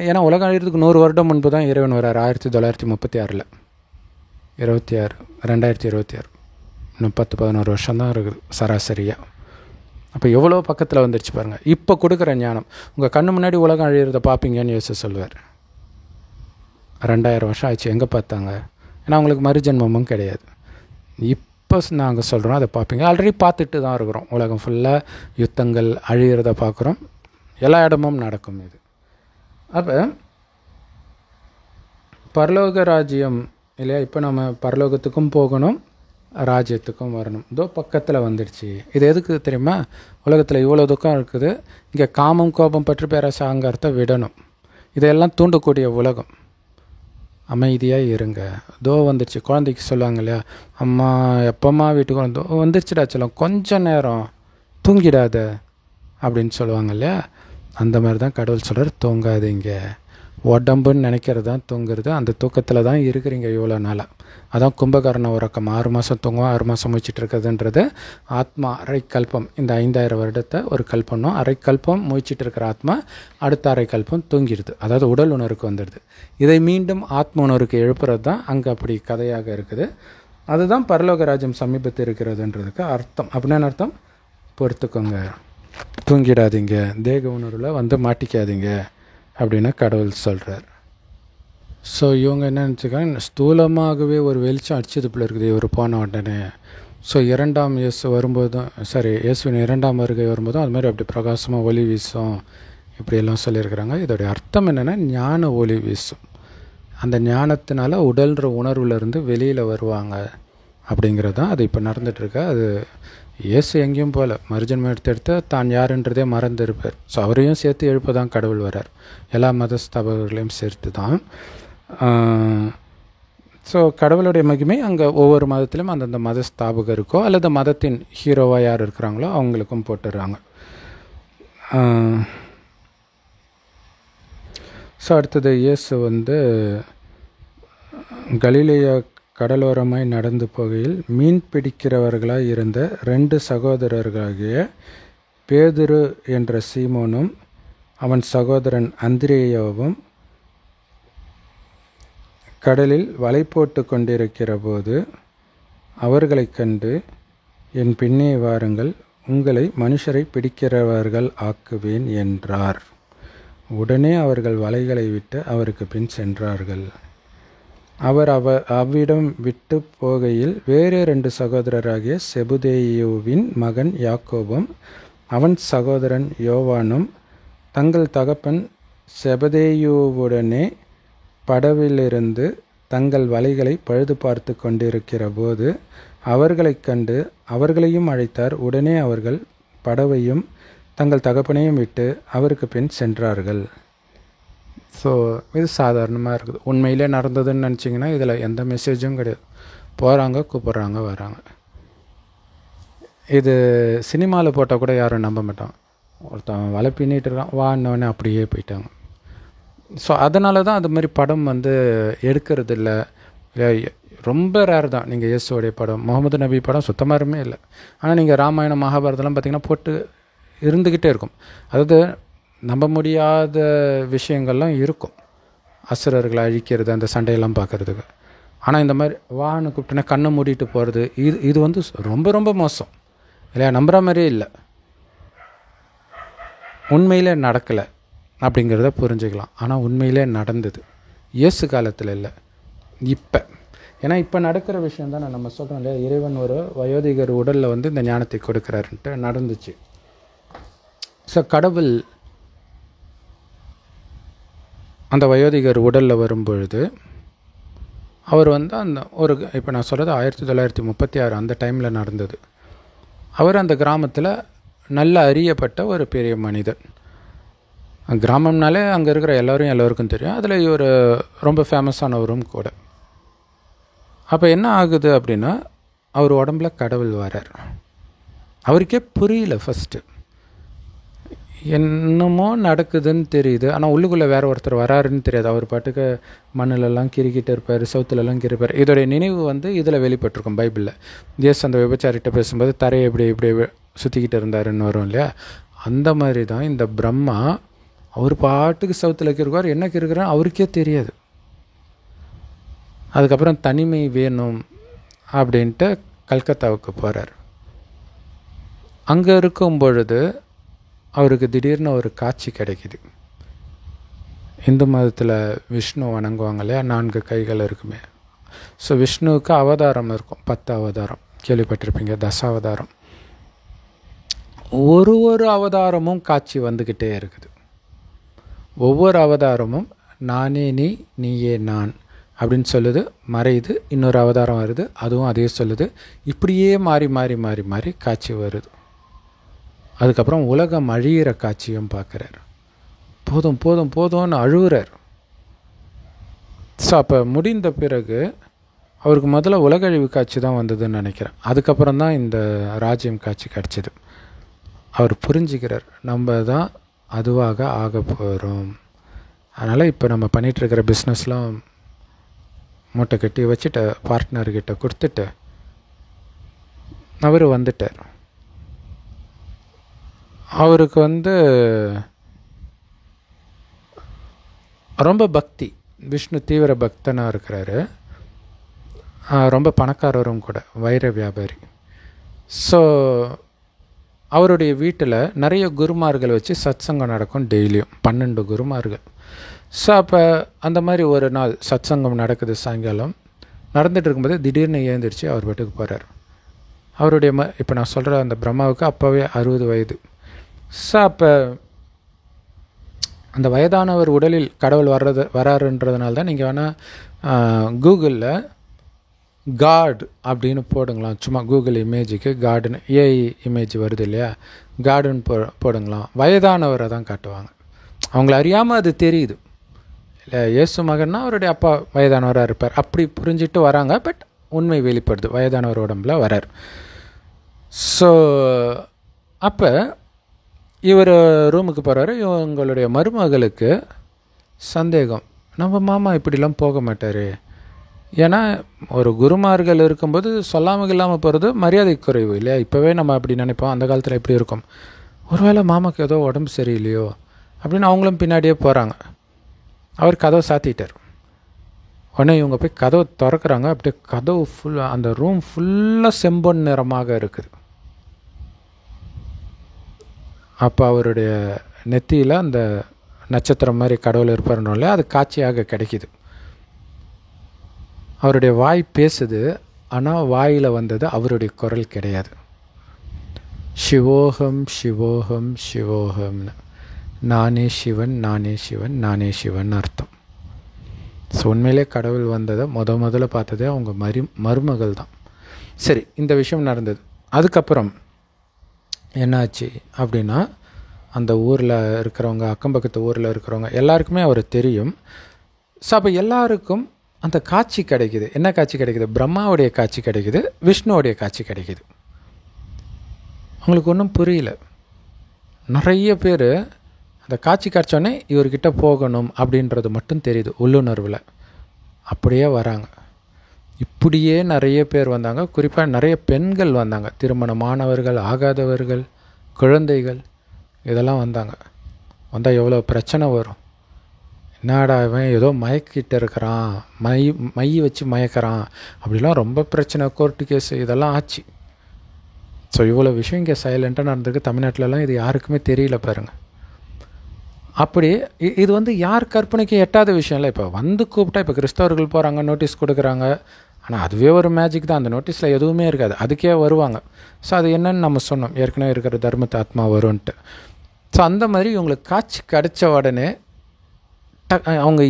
ஏன்னா உலகம் அழிகிறதுக்கு 100 வருடம் முன்பு தான் இறைவன் வர்றார். 1936 2026 இன்னும் 10-11 வருஷம் தான் இருக்குது சராசரியாக. அப்போ எவ்வளோ பக்கத்தில் வந்துடுச்சு பாருங்கள். இப்போ கொடுக்குற ஞானம் உங்கள் கண்ணு முன்னாடி உலகம் அழிகிறத பார்ப்பீங்கன்னு யோசிச்சு சொல்லுவார். 2000 வருஷம் ஆச்சு, எங்கே பார்த்தாங்க? ஏன்னா அவங்களுக்கு மறுஜென்மமும் கிடையாது. இப்போ நாங்கள் சொல்கிறோம், அதை பார்ப்பீங்க. ஆல்ரெடி பார்த்துட்டு தான் இருக்கிறோம். உலகம் ஃபுல்லாக யுத்தங்கள் அழிகிறத பார்க்குறோம், எல்லா இடமும் நடக்கும் இது. அப்போ பரலோக ராஜ்யம் இல்லையா, இப்போ நம்ம பரலோகத்துக்கும் போகணும், ராஜ்யத்துக்கும் வரணும். இதோ பக்கத்தில் வந்துடுச்சு. இது எதுக்கு தெரியுமா? உலகத்தில் இவ்வளோ துக்கம் இருக்குது, இங்கே காமம், கோபம், பற்று, பேராசை, அகங்காரத்தை விடணும். இதையெல்லாம் தூண்டக்கூடிய உலகம். அமைதியாக இருங்க. தோ வந்துடுச்சு. குழந்தைக்கு சொல்லுவாங்க இல்லையா, அம்மா எப்போம்மா வீட்டுக்கு வந்து வந்துருச்சுடா சொல்லுவோம், கொஞ்சம் நேரம் தூங்கிடாத அப்படின்னு சொல்லுவாங்க இல்லையா. அந்த மாதிரி தான் கடவுள் சொல்கிறார், தூங்காதீங்க. உடம்புன்னு நினைக்கிறது தான் தூங்குறது. அந்த தூக்கத்தில் தான் இருக்கிறீங்க இவ்வளோ நாளாக. அதான் கும்பகர்ண உறக்கம். 6 மாதம் தூங்குவோம், 6 மாதம் முழிச்சிட்டு இருக்கிறதுன்றது ஆத்மா அரை கல்பம். இந்த 5000 வருடத்தை ஒரு கல்பம்னோ, அரை கல்பம் முழிச்சிட்டு இருக்கிற ஆத்மா அடுத்த அரை கல்பம் தூங்கிடுது. அதாவது உடல் உணர்வுக்கு வந்துடுது. இதை மீண்டும் ஆத்ம உணர்வுக்கு எழுப்புறது தான் அங்கே அப்படி கதையாக இருக்குது. அதுதான் பரலோக ராஜ்யம் சமீபத்தில் இருக்கிறதுன்றதுக்கு அர்த்தம். அப்படின்னு அர்த்தம், பொறுத்துக்கோங்க, தூங்கிடாதீங்க, தேக உணர்வில் வந்து மாட்டிக்காதீங்க அப்படின்னு கடவுள் சொல்கிறார். ஸோ இவங்க என்ன நினச்சிக்காங்க, ஸ்தூலமாகவே ஒரு வெளிச்சம் அடிச்சது போல இருக்குது இவர் போன உடனே. ஸோ இரண்டாம் இயேசு வரும்போதும் இயேசுவின் 2ஆம் வருகை வரும்போதும் அது மாதிரி அப்படி பிரகாசமாக ஒளி வீசும் இப்படியெல்லாம் சொல்லியிருக்கிறாங்க. இதோடைய அர்த்தம் என்னென்னா, ஞான ஒளி வீசும். அந்த ஞானத்தினால உடல்ன்ற உணர்வுலேருந்து வெளியில் வருவாங்க அப்படிங்கிறது தான் அது இப்போ நடந்துகிட்ருக்கு. அது இயேசு எங்கேயும் போல் மறுஜன்மம் எடுத்து தான் யாருன்றதே மறந்து இருப்பார். ஸோ அவரையும் சேர்த்து எழுப்ப தான் கடவுள் வரார், எல்லா மதஸ்தாபகர்களையும் சேர்த்து தான். ஸோ கடவுளுடைய மகிமை அங்கே ஒவ்வொரு மதத்திலும் அந்தந்த மத ஸ்தாபகருக்கோ அல்லது மதத்தின் ஹீரோவாக யார் இருக்கிறாங்களோ அவங்களுக்கும் போட்டுடுறாங்க. ஸோ அடுத்தது இயேசு வந்து கலிலேயா கடலோரமாய் நடந்து போகையில் மீன் பிடிக்கிறவர்களாய் இருந்த 2 சகோதரர்களாகிய பேதுரு என்ற சீமோனும் அவன் சகோதரன் அந்திரேயாவும் கடலில் வலை போட்டு கொண்டிருக்கிற போது அவர்களைக் கண்டு, என் பின்னே வாருங்கள், உங்களை மனுஷரை பிடிக்கிறவர்கள் ஆக்குவேன் என்றார். உடனே அவர்கள் வலைகளை விட்டு அவருக்கு பின் சென்றார்கள். அவர் அவ்விடம் விட்டு போகையில் வேறு 2 சகோதரராகிய செபுதேயுவின் மகன் யாக்கோபும் அவன் சகோதரன் யோவானும் தங்கள் தகப்பன் செபதேயுவுடனே படவிலிருந்து தங்கள் வலைகளை பழுது பார்த்து கொண்டிருக்கிற போது அவர்களைக் கண்டு அவர்களையும் அழைத்தார். உடனே அவர்கள் படவையும் தங்கள் தகப்பனையும் விட்டு அவருக்கு பின் சென்றார்கள். ஸோ இது சாதாரணமாக இருக்குது. உண்மையிலே நடந்ததுன்னு நினச்சிங்கன்னா இதில் எந்த மெசேஜும் கிடையாது. போகிறாங்க, கூப்பிட்றாங்க, வராங்க. இது சினிமாவில் போட்டால் கூட யாரும் நம்ப மாட்டான். ஒருத்தன் வலை பின்னிட்டு இருக்கான், வான்னோடனே அப்படியே போயிட்டாங்க. ஸோ அதனால தான் அது மாதிரி படம் வந்து எடுக்கிறது இல்லை. ரொம்ப ரேர் தான். நீங்கள் இயேசுவோடைய படம், முகமது நபி படம் சுத்தமாகவே இல்லை. ஆனால் நீங்கள் ராமாயணம் மகாபாரதம்லாம் பார்த்திங்கன்னா போட்டு இருந்துக்கிட்டே இருக்கும். அதாவது நம்ப முடியாத விஷயங்கள்லாம் இருக்கும். அசுரர்களை அழிக்கிறது, அந்த சண்டையெல்லாம் பார்க்குறதுக்கு. ஆனால் இந்த மாதிரி வான்னு கூப்பிட்டோன்னா கண்ணை மூடிட்டு போகிறது, இது வந்து ரொம்ப ரொம்ப மோசம் இல்லையா? நம்புகிற மாதிரியே இல்லை. உண்மையிலே நடக்கலை அப்படிங்கிறத புரிஞ்சுக்கலாம். ஆனால் உண்மையிலே நடந்தது. இயேசு காலத்தில் இல்லை, இப்போ. ஏன்னா இப்போ நடக்கிற விஷயம் தான் நம்ம சொல்கிறோம் இல்லையா, இறைவன் ஒரு வயோதிகர் உடலில் வந்து இந்த ஞானத்தை கொடுக்குறாருன்ட்டு நடந்துச்சு. ஸோ கடவுள் அந்த வயோதிகர் உடலில் வரும்பொழுது அவர் வந்து அந்த ஒரு, இப்போ நான் சொல்கிறது 1936 அந்த டைமில் நடந்தது. அவர் அந்த கிராமத்தில் நல்ல அறியப்பட்ட ஒரு பெரிய மனிதர். கிராமம்னாலே அங்கே இருக்கிற எல்லோருக்கும் தெரியும். அதில் இவர் ரொம்ப ஃபேமஸானவரும் கூட. அப்போ என்ன ஆகுது அப்படின்னா, அவர் உடம்புல கடவுள் வரார். அவருக்கே புரியல ஃபஸ்ட்டு, என்னமோ நடக்குதுன்னு தெரியுது. ஆனால் உள்ளுக்குள்ளே வேறு ஒருத்தர் வராருன்னு தெரியாது. அவர் பாட்டுக்கு மண்ணிலெல்லாம் கிரிக்கிட்டு இருப்பார், சவுத்துலலாம் கிரிப்பார். இதோடைய நினைவு வந்து இதில் வெளிப்பட்டிருக்கும் பைபிளில். இயேசு அந்த விபச்சாரிட்ட பேசும்போது தரையை இப்படி சுற்றிக்கிட்டு இருந்தாருன்னு வரும் இல்லையா. அந்த மாதிரி தான் இந்த பிரம்மா அவர் பாட்டுக்கு சவுத்தில் கிருக்குவார், என்ன கிருக்கிறார் அவருக்கே தெரியாது. அதுக்கப்புறம் தனிமை வேணும் அப்படின்ட்டு கல்கத்தாவுக்கு போகிறார். அங்கே இருக்கும் பொழுது அவருக்கு திடீர்னு ஒரு காட்சி கிடைக்கிது. இந்து மதத்தில் விஷ்ணு வணங்குவாங்க இல்லையா, 4 கைகள் இருக்குமே. ஸோ விஷ்ணுவுக்கு அவதாரம் இருக்கும், 10 அவதாரம் கேள்விப்பட்டிருப்பீங்க, தசாவதாரம். ஒரு அவதாரமும் காட்சி வந்துக்கிட்டே இருக்குது. ஒவ்வொரு அவதாரமும் நானே நீ, நீயே நான் அப்படின்னு சொல்லுது, மறையுது. இன்னொரு அவதாரம் வருது, அதுவும் அதே சொல்லுது. இப்படியே மாறி மாறி மாறி மாறி காட்சி வருது. அதுக்கப்புறம் உலகம் அழியிற காட்சியும் பார்க்குறார். போதும் போதும் போதும்னு அழுகுறார். ஸோ அப்போ முடிந்த பிறகு அவருக்கு முதல்ல உலகழிவு காட்சி தான் வந்ததுன்னு நினைக்கிறேன். அதுக்கப்புறம் தான் இந்த ராஜ்யம் காட்சி கிடச்சிது. அவர் புரிஞ்சுக்கிறார், நம்ம தான் அதுவாக ஆக போகிறோம். அதனால் இப்போ நம்ம பண்ணிகிட்ருக்கிற பிஸ்னஸ்லாம் மூட்டை கட்டி வச்சுட்டு பார்ட்னர்கிட்ட கொடுத்துட்டு அவர் வந்துட்டார். அவருக்கு ரொம்ப பக்தி, விஷ்ணு தீவிர பக்தனாக இருக்கிறாரு. ரொம்ப பணக்காரரும் கூட, வைர வியாபாரி. ஸோ அவருடைய வீட்டில் நிறைய குருமார்கள் வச்சு சத்சங்கம் நடக்கும் டெய்லியும், 12 குருமார்கள். ஸோ அப்போ அந்த மாதிரி ஒரு நாள் சத்சங்கம் நடக்குது. சாயங்காலம் நடந்துகிட்டு இருக்கும்போது திடீர்னு ஏந்திரிச்சு அவர் வீட்டுக்கு போகிறார். அவருடைய இப்போ நான் சொல்கிற அந்த பிரம்மாவுக்கு அப்போவே 60 வயது. ஸோ அப்போ அந்த வயதானவர் உடலில் கடவுள் வராருன்றதுனால தான் நீங்கள் வேணால் கூகுளில் காட் அப்படின்னு போடுங்களாம். சும்மா கூகுள் இமேஜுக்கு காடுன்னு ஏஐ இமேஜ் வருது இல்லையா, காடுன்னு போடுங்களாம். வயதானவரை தான் காட்டுவாங்க. அவங்கள அறியாமல் அது தெரியுது இல்லை, இயேசு மகன்னா அவருடைய அப்பா வயதானவராக இருப்பார், அப்படி புரிஞ்சிட்டு வராங்க. பட் உண்மை வெளிப்படுது, வயதானவர் உடம்புல வரார். ஸோ அப்போ இவர் ரூமுக்கு போகிறாரு. இவங்களுடைய மருமகளுக்கு சந்தேகம், நம்ம மாமா இப்படிலாம் போக மாட்டார். ஏன்னா ஒரு குருமார்கள் இருக்கும்போது சொல்லாமல் இல்லாமல் போகிறது மரியாதை குறைவு இல்லையா. இப்போவே நம்ம அப்படி நினைப்போம், அந்த காலத்தில் எப்படி இருக்கும், ஒருவேளை மாமாவுக்கு ஏதோ உடம்பு சரியில்லையோ அப்படின்னு அவங்களும் பின்னாடியே போகிறாங்க. அவர் கதவை சாத்திட்டார். உடனே இவங்க போய் கதவை திறக்கிறாங்க. அப்படியே கதவு ஃபுல்லாக, அந்த ரூம் ஃபுல்லாக செம்பொன் நிறமாக இருக்குது. அப்போ அவருடைய நெத்தியில் அந்த நட்சத்திரம் மாதிரி கடவுள் இருப்பாருனாலே அது காட்சியாக கிடைக்கிது. அவருடைய வாய் பேசுது, ஆனால் வாயில் வந்தது அவருடைய குரல் கிடையாது. சிவோகம் சிவோகம் சிவோகம்னு, நானே சிவன் நானே சிவன் நானே சிவன் அர்த்தம். ஸோ உண்மையிலே கடவுள் வந்ததை முதல்ல பார்த்ததே அவங்க மருமகள் தான். சரி, இந்த விஷயம் நடந்தது. அதுக்கப்புறம் என்னாச்சு அப்படின்னா, அந்த ஊரில் இருக்கிறவங்க, அக்கம்பக்கத்து ஊரில் இருக்கிறவங்க எல்லாருக்குமே அவர் தெரியும். ஸோ அப்போ எல்லாருக்கும் அந்த காட்சி கிடைக்குது. என்ன காட்சி கிடைக்குது? பிரம்மாவுடைய காட்சி கிடைக்குது, விஷ்ணுவோடைய காட்சி கிடைக்குது. அவங்களுக்கு ஒன்றும் புரியல. நிறைய பேர் அந்த காட்சி காட்சோடனே இவர்கிட்ட போகணும் அப்படின்றது மட்டும் தெரியுது உள்ளுணர்வில். அப்படியே வராங்க. இப்படியே நிறைய பேர் வந்தாங்க. குறிப்பாக நிறைய பெண்கள் வந்தாங்க, திருமணமானவர்கள், ஆகாதவர்கள், குழந்தைகள், இதெல்லாம் வந்தாங்க. வந்தால் எவ்வளோ பிரச்சனை வரும். என்னடா இவன் ஏதோ மயக்கிட்டு இருக்கிறான், மை வச்சு மயக்கிறான் அப்படிலாம் ரொம்ப பிரச்சனை, கோர்ட்டு கேஸு இதெல்லாம் ஆச்சு. ஸோ இவ்வளோ விஷயம் இங்கே சைலண்ட்டாக நடந்திருக்கு. தமிழ்நாட்டிலலாம் இது யாருக்குமே தெரியல பாருங்கள். அப்படி இது யார் கற்பனைக்கு எட்டாத விஷயம் இல்லை. இப்போ கூப்பிட்டா, இப்போ கிறிஸ்தவர்கள் போகிறாங்க, நோட்டீஸ் கொடுக்குறாங்க. ஆனால் அதுவே ஒரு மேஜிக் தான். அந்த நோட்டீஸில் எதுவுமே இருக்காது, அதுக்கே வருவாங்க. ஸோ அது என்னன்னு நம்ம சொன்னோம் ஏற்கனவே, இருக்கிற தர்மத்தை ஆத்மா வரும்ன்ட்டு. ஸோ அந்த மாதிரி இவங்களுக்கு காட்சி கிடைச்ச உடனே அவங்க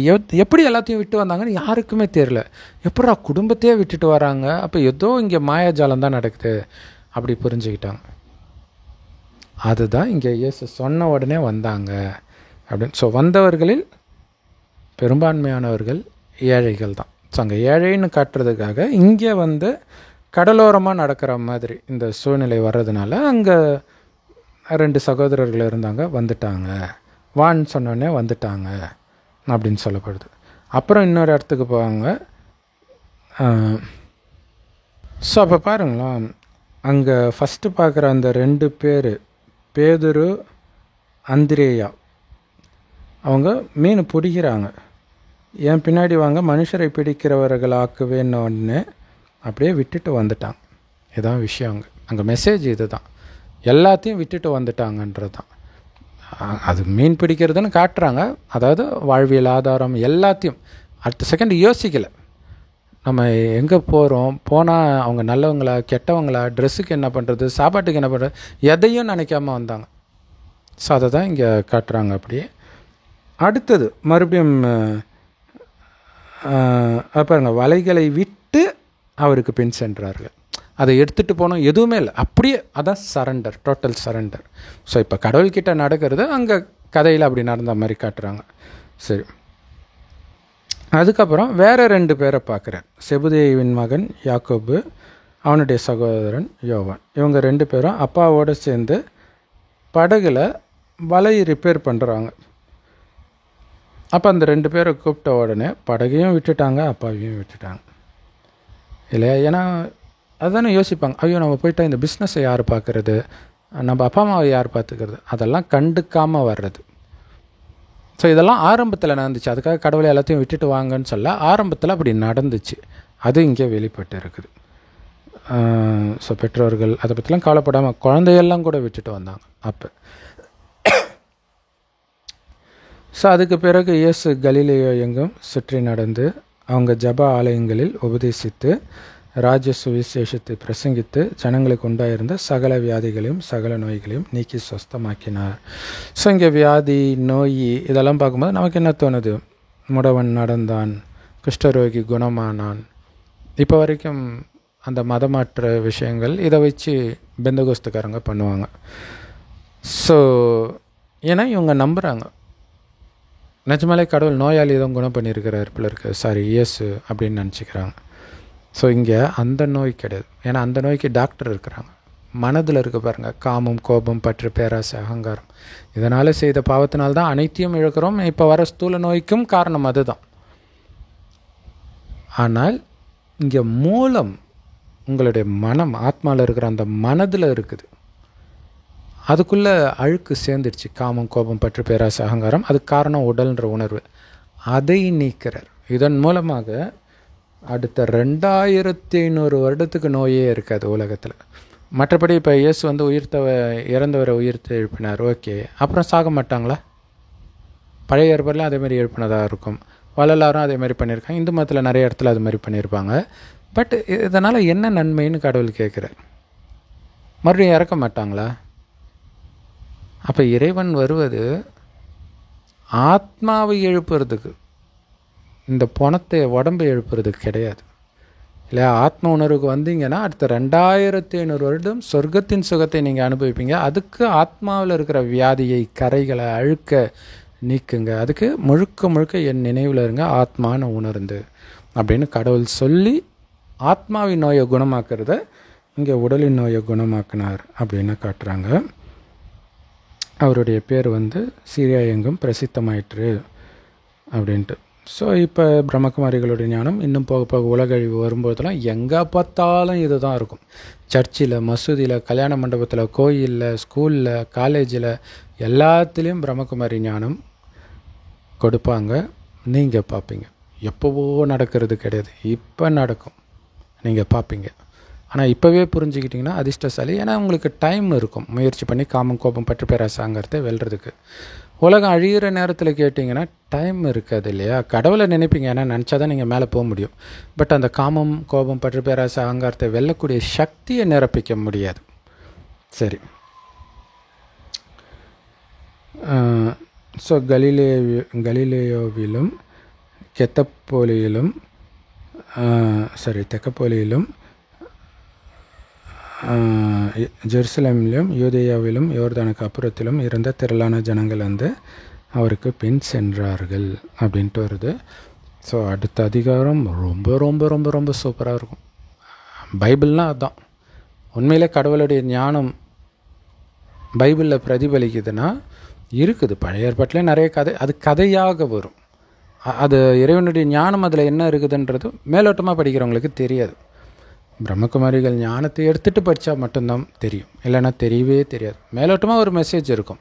எப்படி எல்லாத்தையும் விட்டு வந்தாங்கன்னு யாருக்குமே தெரியல. எப்படா குடும்பத்தையே விட்டுட்டு வராங்க, அப்போ ஏதோ இங்கே மாயாஜாலம் தான் நடக்குது அப்படி புரிஞ்சுக்கிட்டாங்க. அதுதான் இங்கே இயேசு சொன்ன உடனே வந்தாங்க அப்படின்னு. ஸோ வந்தவர்களில் பெரும்பான்மையானவர்கள் ஏழைகள் தான். ஸோ அங்கே ஏழைன்னு காட்டுறதுக்காக இங்கே கடலோரமாக நடக்கிற மாதிரி இந்த சூழ்நிலை வர்றதுனால அங்கே 2 சகோதரர்கள் இருந்தாங்க, வந்துட்டாங்க, வான்னு சொன்னோடனே வந்துட்டாங்க அப்படின்னு சொல்லப்படுது. அப்புறம் இன்னொரு இடத்துக்கு போவாங்க. ஸோ அப்போ பாருங்களேன், அங்கே ஃபஸ்ட்டு பார்க்குற அந்த 2 பேர், பேதுரு, அந்திரேயா, அவங்க மீன் பிடிக்கிறாங்க. என் பின்னாடி வாங்க, மனுஷரை பிடிக்கிறவர்கள் ஆக்குவேன்னு அப்படியே விட்டுட்டு வந்துட்டாங்க. இதுதான் விஷயம். அங்கே மெசேஜ் இது தான், எல்லாத்தையும் விட்டுட்டு வந்துட்டாங்கன்றது தான். அது மீன் பிடிக்கிறதுன்னு காட்டுறாங்க, அதாவது வாழ்வியல் ஆதாரம் எல்லாத்தையும். அடுத்த செகண்ட் யோசிக்கலை, நம்ம எங்கே போகிறோம், போனால் அவங்க நல்லவங்களா கெட்டவங்களா, ட்ரெஸ்ஸுக்கு என்ன பண்ணுறது, சாப்பாட்டுக்கு என்ன பண்ணுறது, எதையும் நினைக்காம வந்தாங்க. ஸோ அதை தான் இங்கே காட்டுறாங்க. அப்படியே அடுத்தது மறுபடியும் பாருங்க, வலைகளை விட்டு அவருக்கு பின் சென்றார்கள். அதை எடுத்துகிட்டு போனோம், எதுவுமே இல்லை, அப்படியே அதான் சரண்டர், டோட்டல் சரண்டர். ஸோ இப்போ கடவுள்கிட்ட நடக்கிறது அங்கே கதையில் அப்படி நடந்த மாதிரி காட்டுறாங்க. சரி, அதுக்கப்புறம் வேறு 2 பேரை பார்க்குறார். செபுதேயுவின் மகன் யாக்கோபு, அவனுடைய சகோதரன் யோவான். இவங்க 2 பேரும் அப்பாவோடு சேர்ந்து படகுல வலை ரிப்பேர் பண்ணுறாங்க. அப்போ அந்த 2 பேரை கூப்பிட்ட உடனே படகையும் விட்டுட்டாங்க, அப்பாவையும் விட்டுட்டாங்க இல்லையா? ஏன்னா அதுதானே யோசிப்பாங்க, ஐயோ நம்ம போயிட்டா இந்த பிஸ்னஸை யார் பார்க்குறது, நம்ம அப்பா அம்மாவை யார் பார்த்துக்கிறது, அதெல்லாம் கண்டுக்காமல் வர்றது. ஸோ இதெல்லாம் ஆரம்பத்தில் நடந்துச்சு. அதுக்காக கடவுளை எல்லாத்தையும் விட்டுட்டு வாங்கன்னு சொல்ல, ஆரம்பத்தில் அப்படி நடந்துச்சு. அது இங்கே வெளிப்பட்டு இருக்குது. ஸோ பெற்றோர்கள் அதை பற்றிலாம் கவலைப்படாமல் குழந்தையெல்லாம் கூட விட்டுட்டு வந்தாங்க அப்போ. ஸோ அதுக்கு பிறகு இயேசு கலிலேயோ எங்கும் சுற்றி நடந்து அவங்க ஜப ஆலயங்களில் உபதேசித்து ராஜ்ய சுவிசேஷத்தை பிரசங்கித்து ஜனங்களுக்கு உண்டாயிருந்த சகல வியாதிகளையும் சகல நோய்களையும் நீக்கி சுஸ்தமாக்கினார். ஸோ இங்கே வியாதி நோய் இதெல்லாம் பார்க்கும்போது நமக்கு என்ன தோணுது? முடவன் நடந்தான், குஷ்டரோகி குணமானான். இப்போ வரைக்கும் அந்த மதமாற்ற விஷயங்கள் இதை வச்சு பெந்தகோஸ்துக்காரங்க பண்ணுவாங்க. ஸோ ஏன்னா இவங்க நம்புகிறாங்க நிஜமாலே கடவுள் நோயாளி தான் குணம் பண்ணியிருக்கிறார் பிள்ளை இருக்கு, சாரி இயேசு அப்படின்னு நினச்சிக்கிறாங்க. ஸோ இங்கே அந்த நோய் கிடையாது. ஏன்னா அந்த நோய்க்கு டாக்டர் இருக்கிறாங்க. மனதில் இருக்க பாருங்கள், காமம் கோபம் பற்று பேராசை அகங்காரம், இதனால் செய்த பாவத்தினால்தான் அனைத்தையும் இழக்கிறோம். இப்போ வர ஸ்தூல நோய்க்கும் காரணம் அதுதான். ஆனால் இங்கே மூலம் உங்களுடைய மனம், ஆத்மாவில் இருக்கிற அந்த மனதில் இருக்குது. அதுக்குள்ளே அழுக்கு சேர்ந்துடுச்சு, காமம் கோபம் பற்று பேராசை அகங்காரம். அதுக்கு காரணம் உடல்ன்ற உணர்வு. அதை நீக்கிறார். இதன் மூலமாக அடுத்த 2500 வருடத்துக்கு நோயே இருக்காது உலகத்தில். மற்றபடி இப்போ இயேசு வந்து இறந்தவரை உயிர்த்து எழுப்பினார், ஓகே, அப்புறம் சாக மாட்டாங்களா? பழைய ஏற்பாடுலாம் அதேமாதிரி எழுப்பினதாக இருக்கும். வள்ளலாரும் அதேமாதிரி பண்ணியிருக்காங்க. இந்து மதத்தில் நிறைய இடத்துல அது மாதிரி பண்ணியிருப்பாங்க. பட் இதனால் என்ன நன்மைன்னு கடவுள் கேட்குறார். மறுபடியும் இறக்க மாட்டாங்களா? அப்போ இறைவன் வருவது ஆத்மாவை எழுப்புறதுக்கு, இந்த பணத்தை உடம்பை எழுப்புறதுக்கு கிடையாது இல்லையா? ஆத்ம உணர்வுக்கு வந்தீங்கன்னா அடுத்த 2500 வருடம் சொர்க்கத்தின் சுகத்தை நீங்கள் அனுபவிப்பீங்க. அதுக்கு ஆத்மாவில் இருக்கிற வியாதியை கரைகளை அழுக்க நீக்குங்க. அதுக்கு முழுக்க முழுக்க என் நினைவில் இருங்க, ஆத்மான்னு உணர்ந்து அப்படின்னு கடவுள் சொல்லி ஆத்மாவின் நோயை குணமாக்குறத இங்கே உடலின் நோயை குணமாக்கினார் அப்படின்னு காட்டுறாங்க. அவருடைய பேர் வந்து சீரியா எங்கும் பிரசித்தமாயிற்று அப்படின்ட்டு. ஸோ இப்போ பிரம்மகுமாரிகளுடைய ஞானம் இன்னும் போக போக உலகழிவு வரும்போதெல்லாம் எங்கே பார்த்தாலும் இது தான் இருக்கும். சர்ச்சில், மசூதியில், கல்யாண மண்டபத்தில், கோயிலில், ஸ்கூலில், காலேஜில் எல்லாத்துலேயும் பிரம்மகுமாரி ஞானம் கொடுப்பாங்க. நீங்கள் பார்ப்பீங்க. எப்போவோ நடக்கிறது கிடையாது, இப்போ நடக்கும், நீங்கள் பார்ப்பீங்க. ஆனால் இப்போவே புரிஞ்சுக்கிட்டிங்கன்னா அதிர்ஷ்டசாலி. ஏன்னா உங்களுக்கு டைம் இருக்கும் முயற்சி பண்ணி காமம் கோபம் பற்று பேராசங்கிறத வெல்றதுக்கு. உலகம் அழிகிற நேரத்தில் கேட்டிங்கன்னா டைம் இருக்காது இல்லையா? கடவுளை நினைப்பீங்க, ஏன்னா நினச்சா தான் நீங்கள் மேலே போக முடியும். பட் அந்த காமம் கோபம் பற்று பேராசை அகங்காரத்தை வெல்லக்கூடிய சக்தியை நிரப்பிக்க முடியாது. சரி, ஸோ கலிலேயோவிலும் தெக்கப்போலியிலும் ஜெருசலேமிலும் யூதேயாவிலும் யோர்தானுக்கு அப்புறத்திலும் இருந்த திரளான ஜனங்கள் வந்து அவருக்கு பின் சென்றார்கள் அப்படின்ட்டு வருது. ஸோ அடுத்த அதிகாரம் ரொம்ப ரொம்ப ரொம்ப ரொம்ப சூப்பராக இருக்கும். பைபிள்னால் அதுதான். உண்மையிலே கடவுளுடைய ஞானம் பைபிளில் பிரதிபலிக்குதுன்னா இருக்குது. பழைய ஏற்பாட்டிலே நிறைய கதை, அது கதையாக வரும். அது இறைவனுடைய ஞானம் அதில் என்ன இருக்குதுன்றது மேலோட்டமாக படிக்கிறவங்களுக்கு தெரியாது. பிரம்மகுமாரிகள் ஞானத்தை எடுத்துகிட்டு படித்தா மட்டும்தான் தெரியும், இல்லைன்னா தெரியவே தெரியாது. மேலோட்டமாக ஒரு மெசேஜ் இருக்கும்,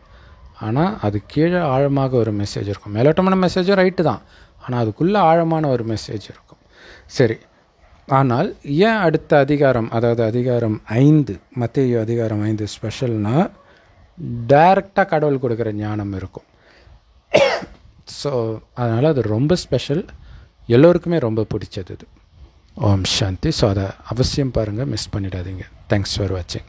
ஆனால் அது கீழே ஆழமாக ஒரு மெசேஜ் இருக்கும். மேலோட்டமான மெசேஜும் ரைட்டு தான், ஆனால் அதுக்குள்ளே ஆழமான ஒரு மெசேஜ் இருக்கும். சரி, ஆனால் ஏன் அடுத்த அதிகாரம், அதாவது அதிகாரம் 5, மத்தேயு அதிகாரம் 5 ஸ்பெஷல்னால் டைரெக்டாக கடவுள் கொடுக்குற ஞானம் இருக்கும். ஸோ அதனால் அது ரொம்ப ஸ்பெஷல், எல்லோருக்குமே ரொம்ப பிடிச்சது இது. ஓம் சாந்தி. ஸோ அதை அவசியம் பாருங்கள், மிஸ் பண்ணிடாதீங்க. தேங்க்ஸ் ஃபார் வாட்சிங்.